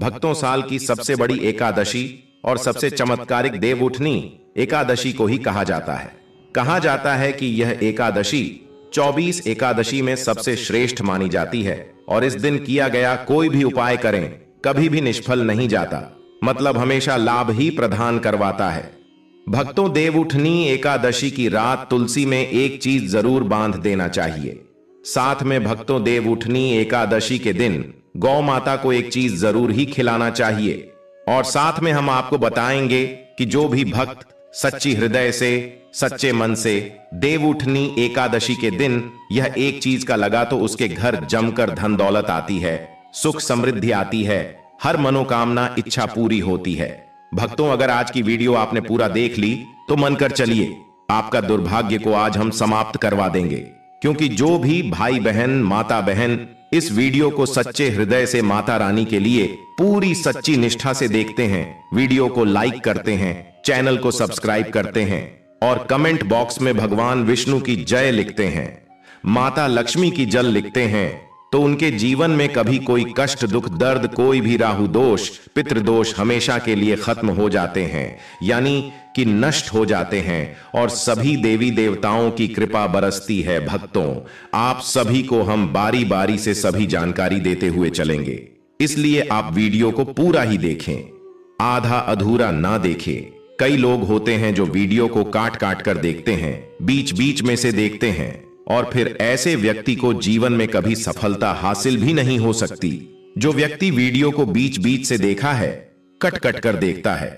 भक्तों, साल की सबसे बड़ी एकादशी और सबसे चमत्कारिक देवउठनी एकादशी को ही कहा जाता है। कहा जाता है कि यह एकादशी 24 एकादशी में सबसे श्रेष्ठ मानी जाती है और इस दिन किया गया कोई भी उपाय करें कभी भी निष्फल नहीं जाता, मतलब हमेशा लाभ ही प्रदान करवाता है। भक्तों, देवउठनी एकादशी की रात तुलसी में एक चीज जरूर बांध देना चाहिए। साथ में भक्तों, देवउठनी एकादशी के दिन गौ माता को एक चीज जरूर ही खिलाना चाहिए। और साथ में हम आपको बताएंगे कि जो भी भक्त सच्ची हृदय से, सच्चे मन से देवउठनी एकादशी के दिन यह एक चीज का लगा तो उसके घर जमकर धन दौलत आती है, सुख समृद्धि आती है, हर मनोकामना इच्छा पूरी होती है। भक्तों, अगर आज की वीडियो आपने पूरा देख ली तो मन कर चलिए, आपका दुर्भाग्य को आज हम समाप्त करवा देंगे। क्योंकि जो भी भाई बहन, माता बहन इस वीडियो को सच्चे हृदय से माता रानी के लिए पूरी सच्ची निष्ठा से देखते हैं, वीडियो को लाइक करते हैं, चैनल को सब्सक्राइब करते हैं और कमेंट बॉक्स में भगवान विष्णु की जय लिखते हैं, माता लक्ष्मी की जल लिखते हैं, तो उनके जीवन में कभी कोई कष्ट, दुख, दर्द, कोई भी राहु दोष, पितृदोष हमेशा के लिए खत्म हो जाते हैं, यानी कि नष्ट हो जाते हैं और सभी देवी देवताओं की कृपा बरसती है। भक्तों, आप सभी को हम बारी बारी से सभी जानकारी देते हुए चलेंगे, इसलिए आप वीडियो को पूरा ही देखें, आधा अधूरा ना देखें। कई लोग होते हैं जो वीडियो को काट काट कर देखते हैं, बीच बीच में से देखते हैं और फिर ऐसे व्यक्ति को जीवन में कभी सफलता हासिल भी नहीं हो सकती। जो व्यक्ति वीडियो को बीच बीच से देखा है, कट कट कर देखता है।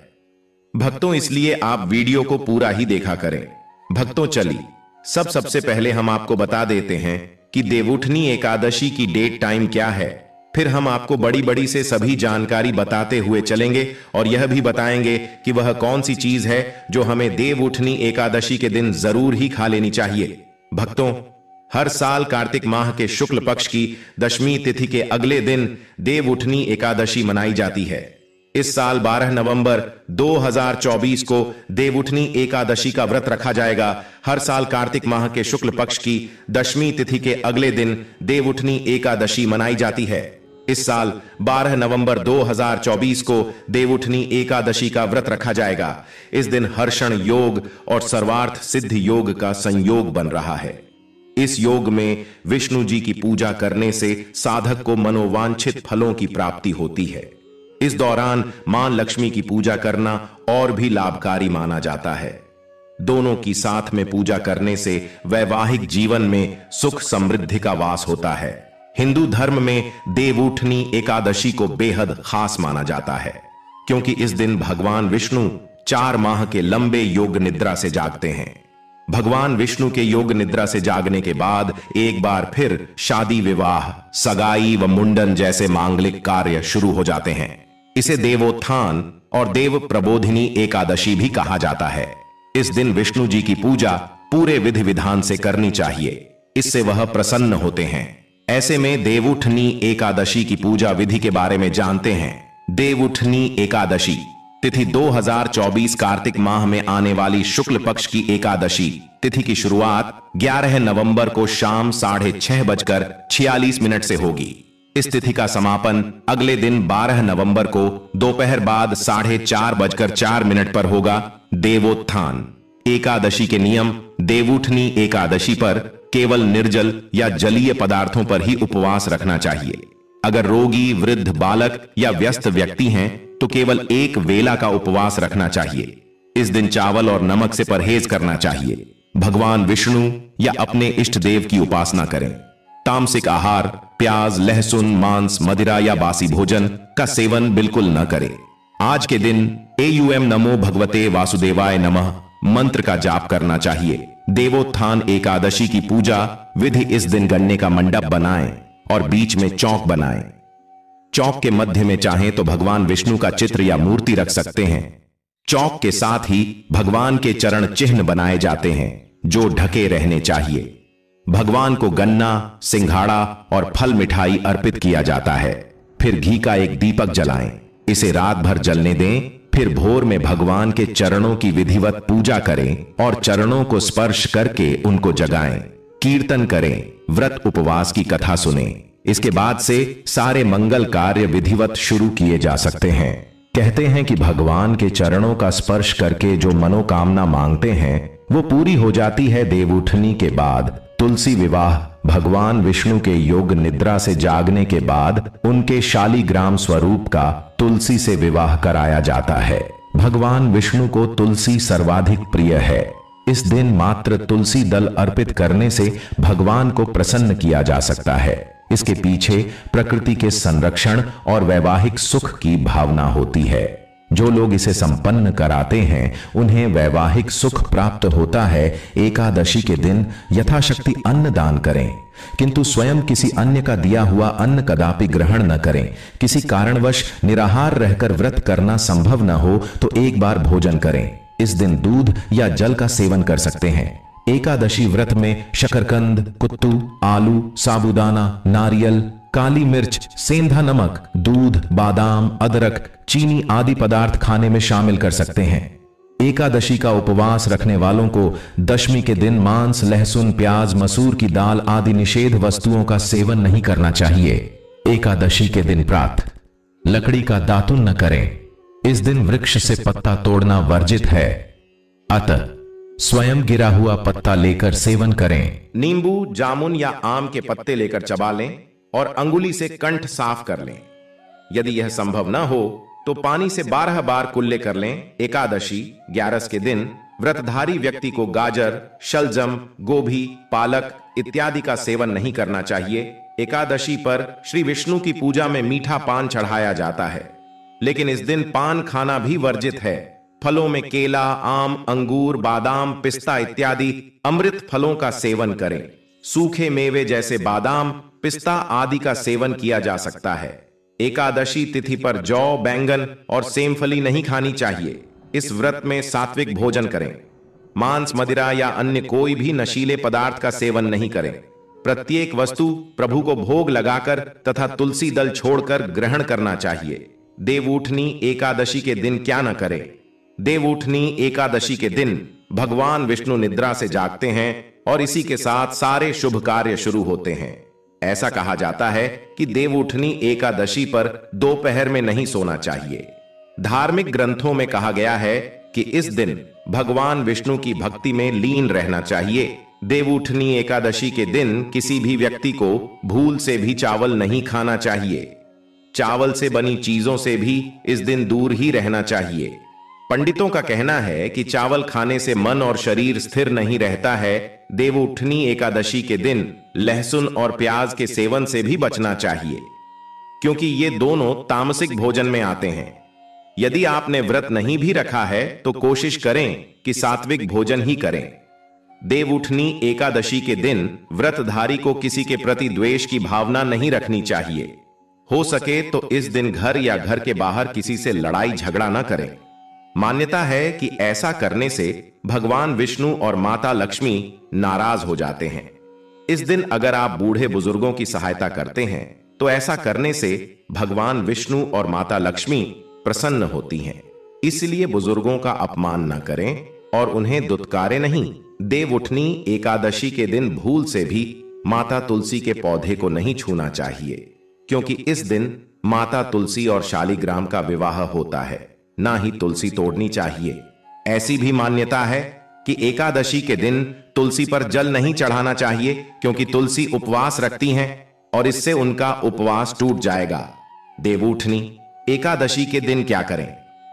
भक्तों, इसलिए आप वीडियो को पूरा ही देखा करें। भक्तों, चलिए सबसे पहले हम आपको बता देते हैं कि देवउठनी एकादशी की डेट टाइम क्या है, फिर हम आपको बड़ी बड़ी से सभी जानकारी बताते हुए चलेंगे और यह भी बताएंगे कि वह कौन सी चीज है जो हमें देवउठनी एकादशी के दिन जरूर ही खा लेनी चाहिए। भक्तों, हर साल कार्तिक माह के शुक्ल पक्ष की दशमी तिथि के अगले दिन देवउठनी एकादशी मनाई जाती है। इस साल 12 नवंबर 2024 को देवउठनी एकादशी का व्रत रखा जाएगा। हर साल कार्तिक माह के शुक्ल पक्ष की दशमी तिथि के अगले दिन देवउठनी एकादशी मनाई जाती है। इस साल 12 नवंबर 2024 को देवउठनी एकादशी का व्रत रखा जाएगा। इस दिन हर्षण योग और सर्वार्थ सिद्ध योग का संयोग बन रहा है। इस योग में विष्णु जी की पूजा करने से साधक को मनोवांछित फलों की प्राप्ति होती है। इस दौरान मां लक्ष्मी की पूजा करना और भी लाभकारी माना जाता है। दोनों की साथ में पूजा करने से वैवाहिक जीवन में सुख समृद्धि का वास होता है। हिंदू धर्म में देवउठनी एकादशी को बेहद खास माना जाता है, क्योंकि इस दिन भगवान विष्णु 4 माह के लंबे योग निद्रा से जागते हैं। भगवान विष्णु के योग निद्रा से जागने के बाद एक बार फिर शादी, विवाह, सगाई व मुंडन जैसे मांगलिक कार्य शुरू हो जाते हैं। इसे देवोत्थान और देव प्रबोधिनी एकादशी भी कहा जाता है। इस दिन विष्णु जी की पूजा पूरे विधि विधान से करनी चाहिए, इससे वह प्रसन्न होते हैं। ऐसे में देवउठनी एकादशी की पूजा विधि के बारे में जानते हैं। देवउठनी एकादशी तिथि 2024 कार्तिक माह में आने वाली शुक्ल पक्ष की एकादशी तिथि की शुरुआत 11 नवंबर को शाम 6:46 से होगी। इस तिथि का समापन अगले दिन 12 नवंबर को दोपहर बाद 4:04 पर होगा। देवोत्थान एकादशी के नियम: देवउठनी एकादशी पर केवल निर्जल या जलीय पदार्थों पर ही उपवास रखना चाहिए। अगर रोगी, वृद्ध, बालक या व्यस्त व्यक्ति हैं तो केवल एक वेला का उपवास रखना चाहिए। इस दिन चावल और नमक से परहेज करना चाहिए। भगवान विष्णु या अपने इष्ट देव की उपासना करें। तामसिक आहार, प्याज, लहसुन, मांस, मदिरा या बासी भोजन का सेवन बिल्कुल न करें। आज के दिन एयूएम नमो भगवते वासुदेवाय नमः मंत्र का जाप करना चाहिए। देवोत्थान एकादशी की पूजा विधि: इस दिन गन्ने का मंडप बनाएं और बीच में चौक बनाएं। चौक के मध्य में चाहें तो भगवान विष्णु का चित्र या मूर्ति रख सकते हैं। चौक के साथ ही भगवान के चरण चिन्ह बनाए जाते हैं जो ढके रहने चाहिए। भगवान को गन्ना, सिंघाड़ा और फल मिठाई अर्पित किया जाता है। फिर घी का एक दीपक जलाएं, इसे रात भर जलने दें। फिर भोर में भगवान के चरणों की विधिवत पूजा करें और चरणों को स्पर्श करके उनको जगाएं। कीर्तन करें, व्रत उपवास की कथा सुनें। इसके बाद से सारे मंगल कार्य विधिवत शुरू किए जा सकते हैं। कहते हैं कि भगवान के चरणों का स्पर्श करके जो मनोकामना मांगते हैं वो पूरी हो जाती है। देवउठनी के बाद तुलसी विवाह भगवान विष्णु के योग निद्रा से जागने के बाद उनके शालिग्राम स्वरूप का तुलसी से विवाह कराया जाता है। भगवान विष्णु को तुलसी सर्वाधिक प्रिय है। इस दिन मात्र तुलसी दल अर्पित करने से भगवान को प्रसन्न किया जा सकता है। इसके पीछे प्रकृति के संरक्षण और वैवाहिक सुख की भावना होती है। जो लोग इसे संपन्न कराते हैं उन्हें वैवाहिक सुख प्राप्त होता है। एकादशी के दिन यथाशक्ति अन्न दान करें, किंतु स्वयं किसी अन्य का दिया हुआ अन्न कदापि ग्रहण न करें। किसी कारणवश निराहार रहकर व्रत करना संभव न हो तो एक बार भोजन करें। इस दिन दूध या जल का सेवन कर सकते हैं। एकादशी व्रत में शकरकंद, कुत्तू, आलू, साबूदाना, नारियल, काली मिर्च, सेंधा नमक, दूध, बादाम, अदरक, चीनी आदि पदार्थ खाने में शामिल कर सकते हैं। एकादशी का उपवास रखने वालों को दशमी के दिन मांस, लहसुन, प्याज, मसूर की दाल आदि निषेध वस्तुओं का सेवन नहीं करना चाहिए। एकादशी के दिन प्रातः लकड़ी का दातुन न करें। इस दिन वृक्ष से पत्ता तोड़ना वर्जित है, अतः स्वयं गिरा हुआ पत्ता लेकर सेवन करें। नींबू, जामुन या आम के पत्ते लेकर चबा लें और अंगुली से कंठ साफ कर लें। यदि यह संभव न हो तो पानी से 12 बार कुल्ले कर लें। एकादशी 11 के दिन व्रतधारी व्यक्ति को गाजर, शलजम, गोभी, पालक इत्यादि का सेवन नहीं करना चाहिए। एकादशी पर श्री विष्णु की पूजा में मीठा पान चढ़ाया जाता है, लेकिन इस दिन पान खाना भी वर्जित है। फलों में केला, आम, अंगूर, बादाम, पिस्ता इत्यादि अमृत फलों का सेवन करें। सूखे मेवे जैसे बादाम, पिस्ता आदि का सेवन किया जा सकता है। एकादशी तिथि पर जौ, बैंगन और सेमफली नहीं खानी चाहिए। इस व्रत में सात्विक भोजन करें। मांस, मदिरा या अन्य कोई भी नशीले पदार्थ का सेवन नहीं करें। प्रत्येक वस्तु प्रभु को भोग लगाकर तथा तुलसी दल छोड़कर ग्रहण करना चाहिए। देवउठनी एकादशी के दिन क्या न करें। देवउठनी एकादशी के दिन भगवान विष्णु निद्रा से जागते हैं और इसी के साथ सारे शुभ कार्य शुरू होते हैं। ऐसा कहा जाता है कि देवउठनी एकादशी पर दोपहर में नहीं सोना चाहिए। धार्मिक ग्रंथों में कहा गया है कि इस दिन भगवान विष्णु की भक्ति में लीन रहना चाहिए। देवउठनी एकादशी के दिन किसी भी व्यक्ति को भूल से भी चावल नहीं खाना चाहिए। चावल से बनी चीजों से भी इस दिन दूर ही रहना चाहिए। पंडितों का कहना है कि चावल खाने से मन और शरीर स्थिर नहीं रहता है। देवउठनी एकादशी के दिन लहसुन और प्याज के सेवन से भी बचना चाहिए, क्योंकि ये दोनों तामसिक भोजन में आते हैं। यदि आपने व्रत नहीं भी रखा है तो कोशिश करें कि सात्विक भोजन ही करें। देवउठनी एकादशी के दिन व्रतधारी को किसी के प्रति द्वेष की भावना नहीं रखनी चाहिए। हो सके तो इस दिन घर या घर के बाहर किसी से लड़ाई झगड़ा न करें। मान्यता है कि ऐसा करने से भगवान विष्णु और माता लक्ष्मी नाराज हो जाते हैं। इस दिन अगर आप बूढ़े बुजुर्गों की सहायता करते हैं तो ऐसा करने से भगवान विष्णु और माता लक्ष्मी प्रसन्न होती हैं। इसलिए बुजुर्गों का अपमान न करें और उन्हें दुत्कारें नहीं। देवउठनी एकादशी के दिन भूल से भी माता तुलसी के पौधे को नहीं छूना चाहिए, क्योंकि इस दिन माता तुलसी और शालिग्राम का विवाह होता है। ना ही तुलसी तोड़नी चाहिए। ऐसी भी मान्यता है कि एकादशी के दिन तुलसी पर जल नहीं चढ़ाना चाहिए, क्योंकि तुलसी उपवास रखती हैं और इससे उनका उपवास टूट जाएगा। देवउठनी एकादशी के दिन क्या करें।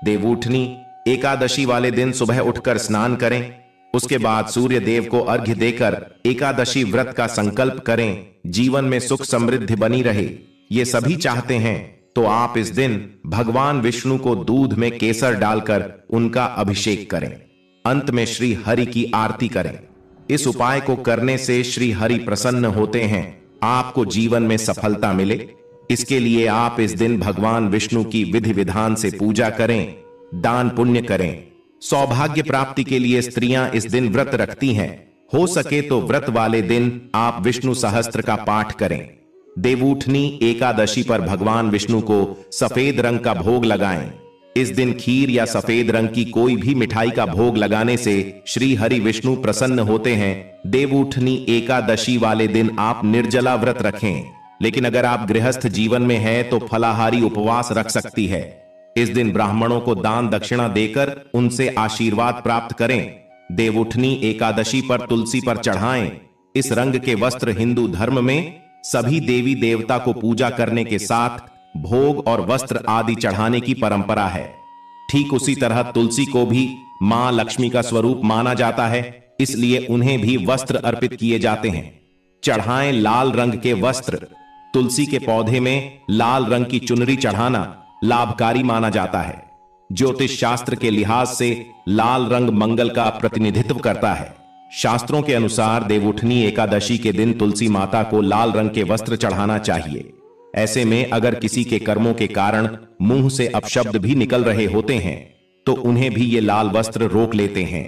देवउठनी एकादशी वाले दिन सुबह उठकर स्नान करें। उसके बाद सूर्य देव को अर्घ्य देकर एकादशी व्रत का संकल्प करें। जीवन में सुख समृद्धि बनी रहे, ये सभी चाहते हैं तो आप इस दिन भगवान विष्णु को दूध में केसर डालकर उनका अभिषेक करें। अंत में श्री हरि की आरती करें। इस उपाय को करने से श्री हरि प्रसन्न होते हैं, आपको जीवन में सफलता मिले। इसके लिए आप इस दिन भगवान विष्णु की विधि विधान से पूजा करें, दान पुण्य करें। सौभाग्य प्राप्ति के लिए स्त्रियां इस दिन व्रत रखती हैं। हो सके तो व्रत वाले दिन आप विष्णु सहस्त्र का पाठ करें। देवउठनी एकादशी पर भगवान विष्णु को सफेद रंग का भोग लगाएं। इस दिन खीर या सफेद रंग की कोई भी मिठाई का भोग लगाने से श्री हरि विष्णु प्रसन्न होते हैं। देवउठनी एकादशी वाले दिन आप निर्जला व्रत रखें, लेकिन अगर आप गृहस्थ जीवन में हैं तो फलाहारी उपवास रख सकती है। इस दिन ब्राह्मणों को दान दक्षिणा देकर उनसे आशीर्वाद प्राप्त करें। देवउठनी एकादशी पर तुलसी पर चढ़ाएं। इस रंग के वस्त्र हिंदू धर्म में सभी देवी देवता को पूजा करने के साथ भोग और वस्त्र आदि चढ़ाने की परंपरा है। ठीक उसी तरह तुलसी को भी मां लक्ष्मी का स्वरूप माना जाता है, इसलिए उन्हें भी वस्त्र अर्पित किए जाते हैं। चढ़ाएं लाल रंग के वस्त्र। तुलसी के पौधे में लाल रंग की चुनरी चढ़ाना लाभकारी माना जाता है। ज्योतिष शास्त्र के लिहाज से लाल रंग मंगल का प्रतिनिधित्व करता है। शास्त्रों के अनुसार देवउठनी एकादशी के दिन तुलसी माता को लाल रंग के वस्त्र चढ़ाना चाहिए। ऐसे में अगर किसी के कर्मों के कारण मुंह से अपशब्द भी निकल रहे होते हैं तो उन्हें भी ये लाल वस्त्र रोक लेते हैं।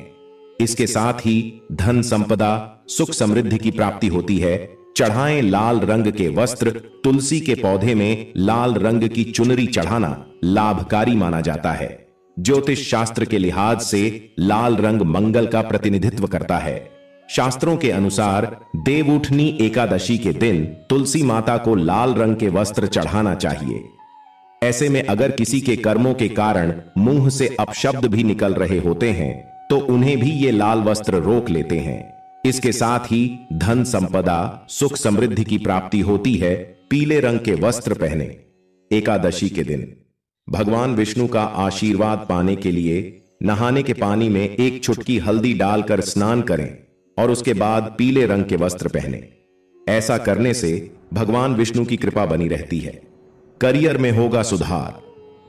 इसके साथ ही धन संपदा सुख समृद्धि की प्राप्ति होती है। चढ़ाएं लाल रंग के वस्त्र। तुलसी के पौधे में लाल रंग की चुनरी चढ़ाना लाभकारी माना जाता है। ज्योतिष शास्त्र के लिहाज से लाल रंग मंगल का प्रतिनिधित्व करता है। शास्त्रों के अनुसार देवउठनी एकादशी के दिन तुलसी माता को लाल रंग के वस्त्र चढ़ाना चाहिए। ऐसे में अगर किसी के कर्मों के कारण मुंह से अपशब्द भी निकल रहे होते हैं तो उन्हें भी ये लाल वस्त्र रोक लेते हैं। इसके साथ ही धन संपदा सुख समृद्धि की प्राप्ति होती है। पीले रंग के वस्त्र पहने। एकादशी के दिन भगवान विष्णु का आशीर्वाद पाने के लिए नहाने के पानी में एक चुटकी हल्दी डालकर स्नान करें और उसके बाद पीले रंग के वस्त्र पहने। ऐसा करने से भगवान विष्णु की कृपा बनी रहती है। करियर में होगा सुधार।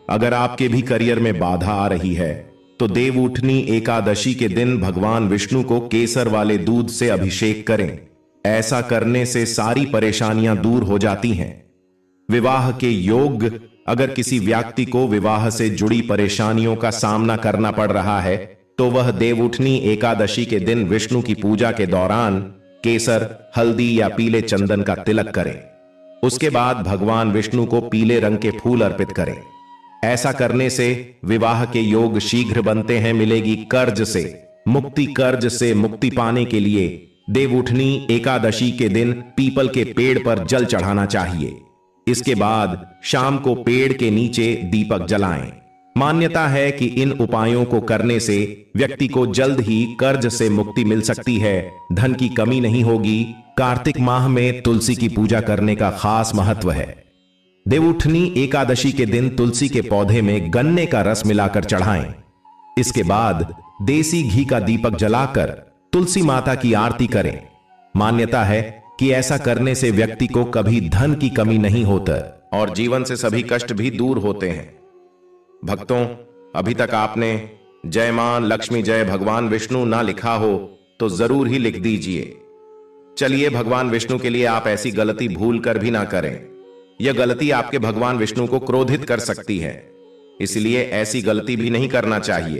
अगर आपके भी करियर में बाधा आ रही है तो देवउठनी एकादशी के दिन भगवान विष्णु को केसर वाले दूध से अभिषेक करें। ऐसा करने से सारी परेशानियां दूर हो जाती हैं। विवाह के योग। अगर किसी व्यक्ति को विवाह से जुड़ी परेशानियों का सामना करना पड़ रहा है तो वह देवउठनी एकादशी के दिन विष्णु की पूजा के दौरान केसर हल्दी या पीले चंदन का तिलक करें। उसके बाद भगवान विष्णु को पीले रंग के फूल अर्पित करें। ऐसा करने से विवाह के योग शीघ्र बनते हैं। मिलेगी कर्ज से मुक्ति। कर्ज से मुक्ति पाने के लिए देवउठनी एकादशी के दिन पीपल के पेड़ पर जल चढ़ाना चाहिए। इसके बाद शाम को पेड़ के नीचे दीपक जलाएं। मान्यता है कि इन उपायों को करने से व्यक्ति को जल्द ही कर्ज से मुक्ति मिल सकती है। धन की कमी नहीं होगी। कार्तिक माह में तुलसी की पूजा करने का खास महत्व है। देवउठनी एकादशी के दिन तुलसी के पौधे में गन्ने का रस मिलाकर चढ़ाएं। इसके बाद देसी घी का दीपक जलाकर तुलसी माता की आरती करें। मान्यता है कि ऐसा करने से व्यक्ति को कभी धन की कमी नहीं होता और जीवन से सभी कष्ट भी दूर होते हैं। भक्तों, अभी तक आपने जय मां लक्ष्मी जय भगवान विष्णु ना लिखा हो तो जरूर ही लिख दीजिए। चलिए, भगवान विष्णु के लिए आप ऐसी गलती भूल कर भी ना करें। यह गलती आपके भगवान विष्णु को क्रोधित कर सकती है, इसलिए ऐसी गलती भी नहीं करना चाहिए।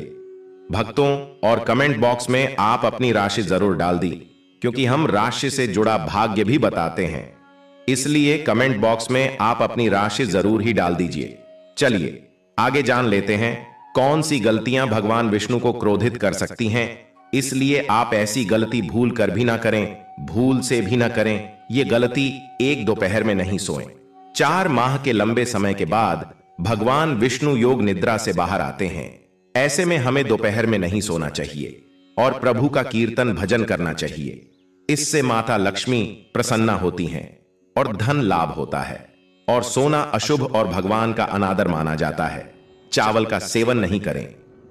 भक्तों, और कमेंट बॉक्स में आप अपनी राशि जरूर डाल दी, क्योंकि हम राशि से जुड़ा भाग्य भी बताते हैं। इसलिए कमेंट बॉक्स में आप अपनी राशि जरूर ही डाल दीजिए। चलिए आगे जान लेते हैं कौन सी गलतियां भगवान विष्णु को क्रोधित कर सकती हैं। इसलिए आप ऐसी गलती भूल कर भी ना करें, भूल से भी ना करें। ये गलती एक दोपहर में नहीं सोएं। 4 माह के लंबे समय के बाद भगवान विष्णु योग निद्रा से बाहर आते हैं। ऐसे में हमें दोपहर में नहीं सोना चाहिए और प्रभु का कीर्तन भजन करना चाहिए। इससे माता लक्ष्मी प्रसन्ना होती हैं और धन लाभ होता है। और सोना अशुभ और भगवान का अनादर माना जाता है। चावल का सेवन नहीं करें।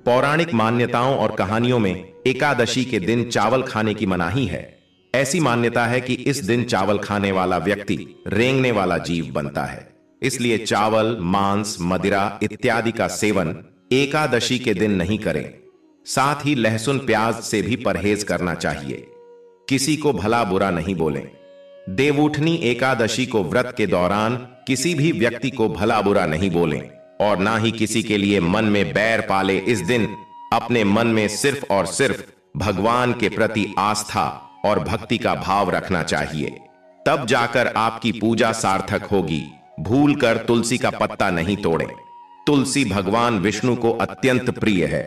पौराणिक मान्यताओं और कहानियों में एकादशी के दिन चावल खाने की मनाही है। ऐसी मान्यता है कि इस दिन चावल खाने वाला व्यक्ति रेंगने वाला जीव बनता है। इसलिए चावल, मांस, मदिरा इत्यादि का सेवन एकादशी के दिन नहीं करें। साथ ही लहसुन प्याज से भी परहेज करना चाहिए। किसी को भला बुरा नहीं बोलें। देवउठनी एकादशी को व्रत के दौरान किसी भी व्यक्ति को भला बुरा नहीं बोलें और ना ही किसी के लिए मन में बैर पाले। इस दिन अपने मन में सिर्फ और सिर्फ भगवान के प्रति आस्था और भक्ति का भाव रखना चाहिए, तब जाकर आपकी पूजा सार्थक होगी। भूल कर तुलसी का पत्ता नहीं तोड़ें। तुलसी भगवान विष्णु को अत्यंत प्रिय है।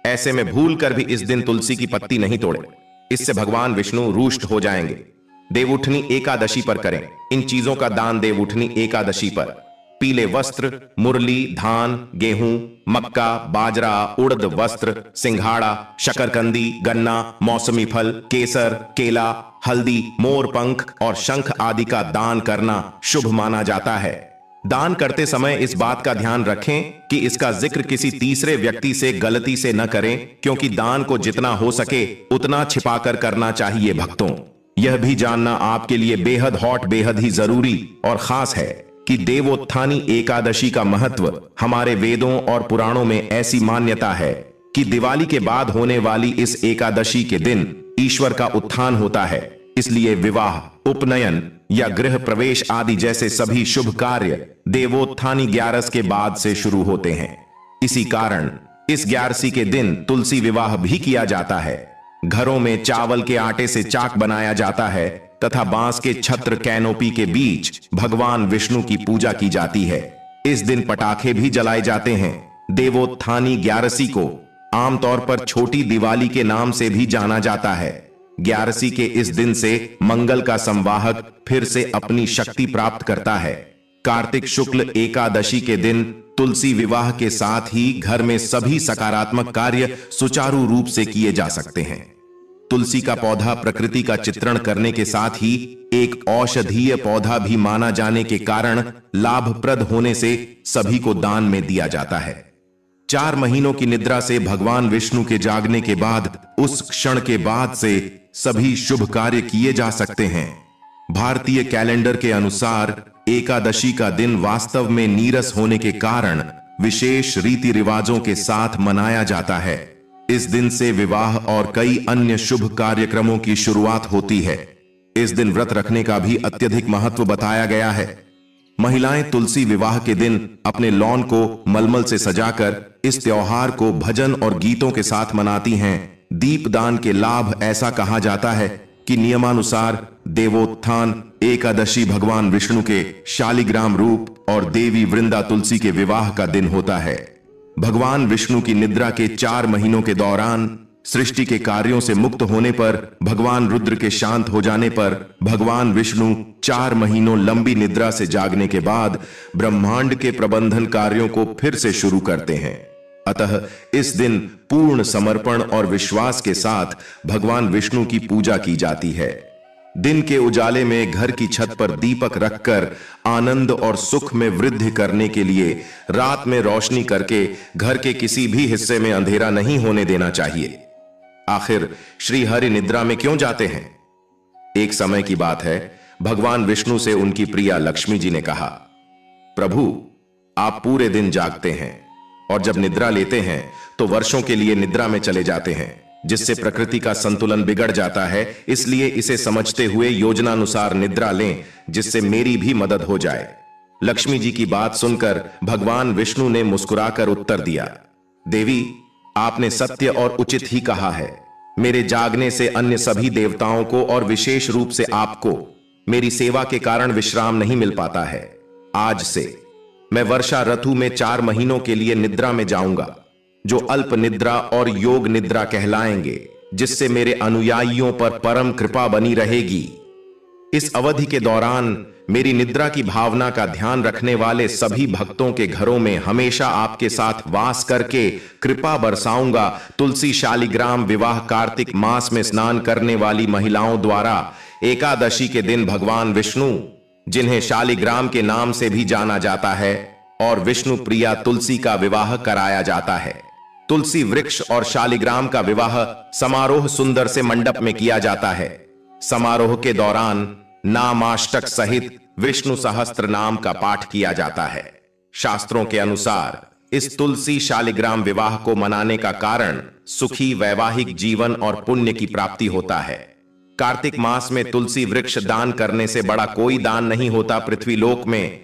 ऐसे में भूल कर भी इस दिन तुलसी की पत्ती नहीं तोड़ें, इससे भगवान विष्णु रुष्ट हो जाएंगे। देवउठनी एकादशी पर करें। इन चीजों का दान देवउठनी एकादशी पर पीले वस्त्र, मुरली, धान, गेहूं, मक्का, बाजरा, उड़द वस्त्र, सिंघाड़ा, शकरकंदी, गन्ना, मौसमी फल, केसर, केला, हल्दी, मोरपंख और शंख आदि का दान करना शुभ माना जाता है। दान करते समय इस बात का ध्यान रखें कि इसका जिक्र किसी तीसरे व्यक्ति से गलती से न करें, क्योंकि दान को जितना हो सके उतना छिपाकर करना चाहिए। भक्तों, यह भी जानना आपके लिए बेहद हॉट, बेहद ही जरूरी और खास है कि देवोत्थानी एकादशी का महत्व हमारे वेदों और पुराणों में ऐसी मान्यता है कि दिवाली के बाद होने वाली इस एकादशी के दिन ईश्वर का उत्थान होता है। इसलिए विवाह, उपनयन या गृह प्रवेश आदि जैसे सभी शुभ कार्य देवोत्थानी 11 के बाद से शुरू होते हैं। इसी कारण इस 11 के दिन तुलसी विवाह भी किया जाता है। घरों में चावल के आटे से चाक बनाया जाता है तथा बांस के छत्र कैनोपी के बीच भगवान विष्णु की पूजा की जाती है। इस दिन पटाखे भी जलाए जाते हैं। देवोत्थानी 11 को आमतौर पर छोटी दिवाली के नाम से भी जाना जाता है। 11 के इस दिन से मंगल का संवाहक फिर से अपनी शक्ति प्राप्त करता है। कार्तिक शुक्ल एकादशी के दिन तुलसी विवाह के साथ ही घर में सभी सकारात्मक कार्य सुचारू रूप से किए जा सकते हैं। तुलसी का पौधा प्रकृति का चित्रण करने के साथ ही एक औषधीय पौधा भी माना जाने के कारण लाभप्रद होने से सभी को दान में दिया जाता है। 4 महीनों की निद्रा से भगवान विष्णु के जागने के बाद उस क्षण के बाद से सभी शुभ कार्य किए जा सकते हैं। भारतीय कैलेंडर के अनुसार एकादशी का दिन वास्तव में नीरस होने के कारण विशेष रीति रिवाजों के साथ मनाया जाता है। इस दिन से विवाह और कई अन्य शुभ कार्यक्रमों की शुरुआत होती है। इस दिन व्रत रखने का भी अत्यधिक महत्व बताया गया है। महिलाएं तुलसी विवाह के दिन अपने लॉन को मलमल से सजाकर इस त्योहार को भजन और गीतों के साथ मनाती हैं। दीपदान के लाभ, ऐसा कहा जाता है कि नियमानुसार देवोत्थान एकादशी भगवान विष्णु के शालिग्राम रूप और देवी वृंदा तुलसी के विवाह का दिन होता है। भगवान विष्णु की निद्रा के 4 महीनों के दौरान सृष्टि के कार्यों से मुक्त होने पर, भगवान रुद्र के शांत हो जाने पर, भगवान विष्णु 4 महीनों लंबी निद्रा से जागने के बाद ब्रह्मांड के प्रबंधन कार्यों को फिर से शुरू करते हैं। अतः इस दिन पूर्ण समर्पण और विश्वास के साथ भगवान विष्णु की पूजा की जाती है। दिन के उजाले में घर की छत पर दीपक रखकर आनंद और सुख में वृद्धि करने के लिए रात में रोशनी करके घर के किसी भी हिस्से में अंधेरा नहीं होने देना चाहिए। आखिर श्री हरि निद्रा में क्यों जाते हैं? एक समय की बात है, भगवान विष्णु से उनकी प्रिया लक्ष्मी जी ने कहा, प्रभु, आप पूरे दिन जागते हैं और जब निद्रा लेते हैं तो वर्षों के लिए निद्रा में चले जाते हैं, जिससे प्रकृति का संतुलन बिगड़ जाता है। इसलिए इसे समझते हुए योजनानुसार निद्रा लें, जिससे मेरी भी मदद हो जाए। लक्ष्मी जी की बात सुनकर भगवान विष्णु ने मुस्कुराकर उत्तर दिया, देवी, आपने सत्य और उचित ही कहा है। मेरे जागने से अन्य सभी देवताओं को और विशेष रूप से आपको मेरी सेवा के कारण विश्राम नहीं मिल पाता है। आज से मैं वर्षा ऋतु में 4 महीनों के लिए निद्रा में जाऊंगा, जो अल्प निद्रा और योग निद्रा कहलाएंगे, जिससे मेरे अनुयायियों पर परम कृपा बनी रहेगी। इस अवधि के दौरान मेरी निद्रा की भावना का ध्यान रखने वाले सभी भक्तों के घरों में हमेशा आपके साथ वास करके कृपा बरसाऊंगा। तुलसी शालिग्राम विवाह कार्तिक मास में स्नान करने वाली महिलाओं द्वारा एकादशी के दिन भगवान विष्णु, जिन्हें शालिग्राम के नाम से भी जाना जाता है, और विष्णु प्रिया तुलसी का विवाह कराया जाता है। तुलसी वृक्ष और शालिग्राम का विवाह समारोह सुंदर से मंडप में किया जाता है। समारोह के दौरान नामाष्टक सहित विष्णु सहस्त्र नाम का पाठ किया जाता है। शास्त्रों के अनुसार इस तुलसी शालिग्राम विवाह को मनाने का कारण सुखी वैवाहिक जीवन और पुण्य की प्राप्ति होता है। कार्तिक मास में तुलसी वृक्ष दान करने से बड़ा कोई दान नहीं होता पृथ्वी लोक में,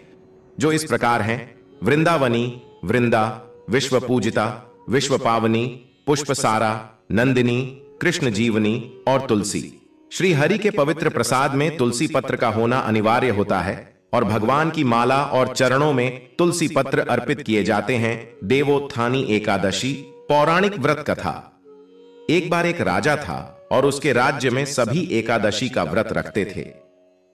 जो इस प्रकार हैं: वृंदावनी, वृंदा, विश्व पूजिता, विश्व पावनी, पुष्पसारा, नंदिनी, कृष्ण जीवनी और तुलसी। श्री हरि के पवित्र प्रसाद में तुलसी पत्र का होना अनिवार्य होता है और भगवान की माला और चरणों में तुलसी पत्र अर्पित किए जाते हैं। देवोत्थानी एकादशी पौराणिक व्रत कथा। एक बार एक राजा था और उसके राज्य में सभी एकादशी का व्रत रखते थे।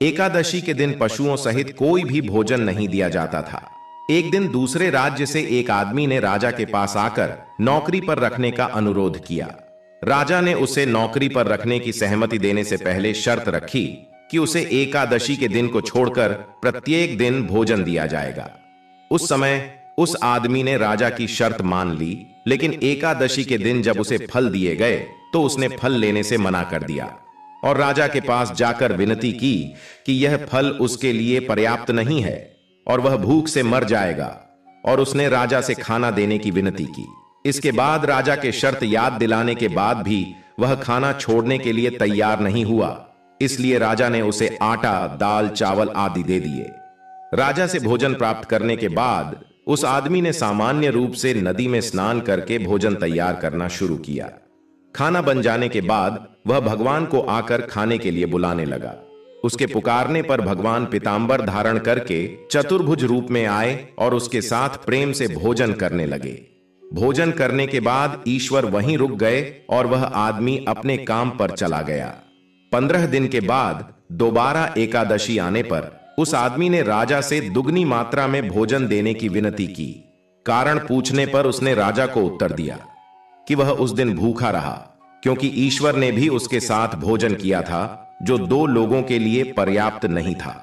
एकादशी के दिन पशुओं सहित कोई भी भोजन नहीं दिया जाता था। एक दिन दूसरे राज्य से एक आदमी ने राजा के पास आकर नौकरी पर रखने का अनुरोध किया। राजा ने उसे नौकरी पर रखने की सहमति देने से पहले शर्त रखी कि उसे एकादशी के दिन को छोड़कर प्रत्येक दिन भोजन दिया जाएगा। उस समय उस आदमी ने राजा की शर्त मान ली, लेकिन एकादशी के दिन जब उसे फल दिए गए तो उसने फल लेने से मना कर दिया और राजा के पास जाकर विनती की कि यह फल उसके लिए पर्याप्त नहीं है और वह भूख से मर जाएगा, और उसने राजा से खाना देने की विनती की। इसके बाद राजा के शर्त याद दिलाने के बाद भी वह खाना छोड़ने के लिए तैयार नहीं हुआ, इसलिए राजा ने उसे आटा, दाल, चावल आदि दे दिए। राजा से भोजन प्राप्त करने के बाद उस आदमी ने सामान्य रूप से नदी में स्नान करके भोजन तैयार करना शुरू किया। खाना बन जाने के बाद वह भगवान को आकर खाने के लिए बुलाने लगा। उसके पुकारने पर भगवान पीतांबर धारण करके चतुर्भुज रूप में आए और उसके साथ प्रेम से भोजन करने लगे। भोजन करने के बाद ईश्वर वहीं रुक गए और वह आदमी अपने काम पर चला गया। 15 दिन के बाद दोबारा एकादशी आने पर उस आदमी ने राजा से दुगनी मात्रा में भोजन देने की विनती की। कारण पूछने पर उसने राजा को उत्तर दिया कि वह उस दिन भूखा रहा, क्योंकि ईश्वर ने भी उसके साथ भोजन किया था जो 2 लोगों के लिए पर्याप्त नहीं था।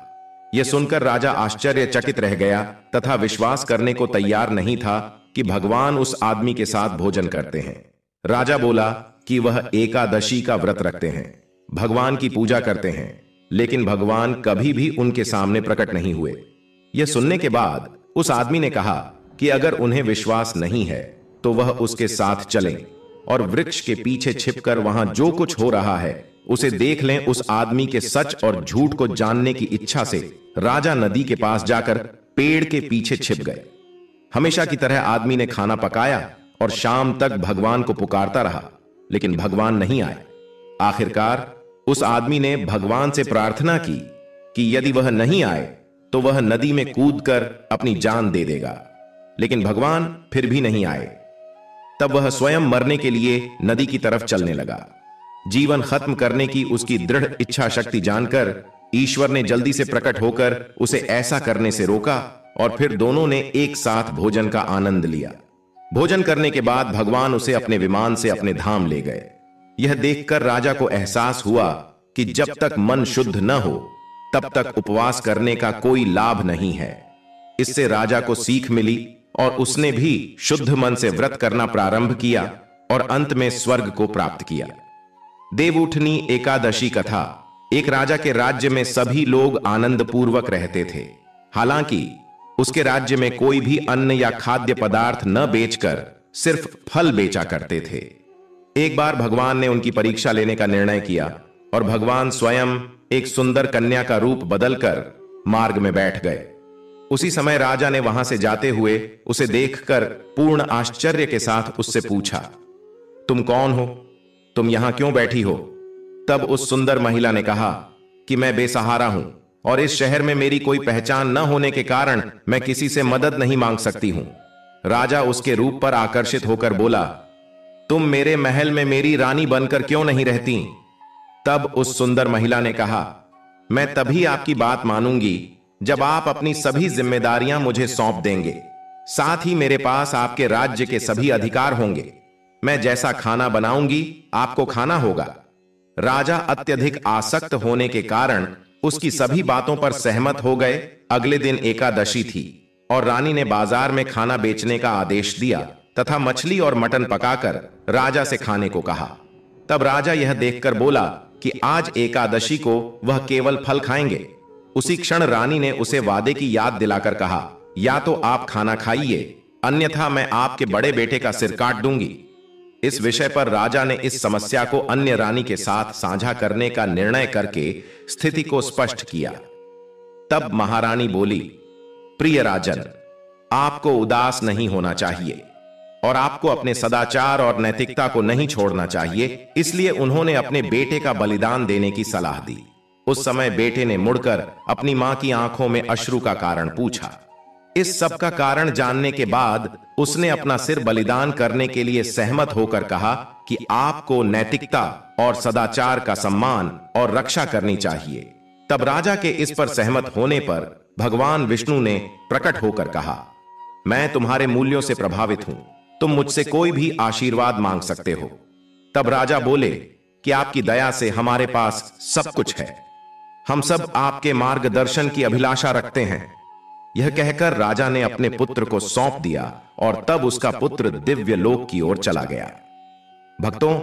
यह सुनकर राजा आश्चर्यचकित रह गया तथा विश्वास करने को तैयार नहीं था कि भगवान उस आदमी के साथ भोजन करते हैं। राजा बोला कि वह एकादशी का व्रत रखते हैं, भगवान की पूजा करते हैं, लेकिन भगवान कभी भी उनके सामने प्रकट नहीं हुए। यह सुनने के बाद उस आदमी ने कहा कि अगर उन्हें विश्वास नहीं है तो वह उसके साथ चलें और वृक्ष के पीछे छिपकर वहां जो कुछ हो रहा है उसे देख लें। उस आदमी के सच और झूठ को जानने की इच्छा से राजा नदी के पास जाकर पेड़ के पीछे छिप गए। हमेशा की तरह आदमी ने खाना पकाया और शाम तक भगवान को पुकारता रहा, लेकिन भगवान नहीं आए। आखिरकार उस आदमी ने भगवान से प्रार्थना की कि यदि वह नहीं आए तो वह नदी में कूदकर अपनी जान दे देगा, लेकिन भगवान फिर भी नहीं आए। तब वह स्वयं मरने के लिए नदी की तरफ चलने लगा। जीवन खत्म करने की उसकी दृढ़ इच्छा शक्ति जानकर ईश्वर ने जल्दी से प्रकट होकर उसे ऐसा करने से रोका और फिर दोनों ने एक साथ भोजन का आनंद लिया। भोजन करने के बाद भगवान उसे अपने विमान से अपने धाम ले गए। यह देखकर राजा को एहसास हुआ कि जब तक मन शुद्ध न हो तब तक उपवास करने का कोई लाभ नहीं है। इससे राजा को सीख मिली और उसने भी शुद्ध मन से व्रत करना प्रारंभ किया और अंत में स्वर्ग को प्राप्त किया। देवउठनी एकादशी कथा। एक राजा के राज्य में सभी लोग आनंद पूर्वक रहते थे। हालांकि उसके राज्य में कोई भी अन्न या खाद्य पदार्थ न बेचकर सिर्फ फल बेचा करते थे। एक बार भगवान ने उनकी परीक्षा लेने का निर्णय किया और भगवान स्वयं एक सुंदर कन्या का रूप बदलकर मार्ग में बैठ गए। उसी समय राजा ने वहां से जाते हुए उसे देखकर पूर्ण आश्चर्य के साथ उससे पूछा, तुम कौन हो? तुम यहां क्यों बैठी हो? तब उस सुंदर महिला ने कहा कि मैं बेसहारा हूं और इस शहर में मेरी कोई पहचान न होने के कारण मैं किसी से मदद नहीं मांग सकती हूं। राजा उसके रूप पर आकर्षित होकर बोला, तुम मेरे महल में मेरी रानी बनकर क्यों नहीं रहती? तब उस सुंदर महिला ने कहा, मैं तभी आपकी बात मानूंगी जब आप अपनी सभी जिम्मेदारियां मुझे सौंप देंगे। साथ ही मेरे पास आपके राज्य के सभी अधिकार होंगे। मैं जैसा खाना बनाऊंगी आपको खाना होगा। राजा अत्यधिक आसक्त होने के कारण उसकी सभी बातों पर सहमत हो गए। अगले दिन एकादशी थी और रानी ने बाजार में खाना बेचने का आदेश दिया तथा मछली और मटन पकाकर राजा से खाने को कहा। तब राजा यह देखकर बोला कि आज एकादशी को वह केवल फल खाएंगे। उसी क्षण रानी ने उसे वादे की याद दिलाकर कहा, या तो आप खाना खाइए, अन्यथा मैं आपके बड़े बेटे का सिर काट दूंगी। इस विषय पर राजा ने इस समस्या को अन्य रानी के साथ साझा करने का निर्णय करके स्थिति को स्पष्ट किया। तब महारानी बोली, प्रिय राजन, आपको उदास नहीं होना चाहिए और आपको अपने सदाचार और नैतिकता को नहीं छोड़ना चाहिए। इसलिए उन्होंने अपने बेटे का बलिदान देने की सलाह दी। उस समय बेटे ने मुड़कर अपनी मां की आंखों में अश्रु का कारण पूछा। इस सब का कारण जानने के बाद उसने अपना सिर बलिदान करने के लिए सहमत होकर कहा कि आपको नैतिकता और सदाचार का सम्मान और रक्षा करनी चाहिए। तब राजा के इस पर सहमत होने पर भगवान विष्णु ने प्रकट होकर कहा, मैं तुम्हारे मूल्यों से प्रभावित हूं, तुम मुझसे कोई भी आशीर्वाद मांग सकते हो। तब राजा बोले कि आपकी दया से हमारे पास सब कुछ है, हम सब आपके मार्गदर्शन की अभिलाषा रखते हैं। यह कहकर राजा ने अपने पुत्र को सौंप दिया और तब उसका पुत्र दिव्य लोक की ओर चला गया। भक्तों,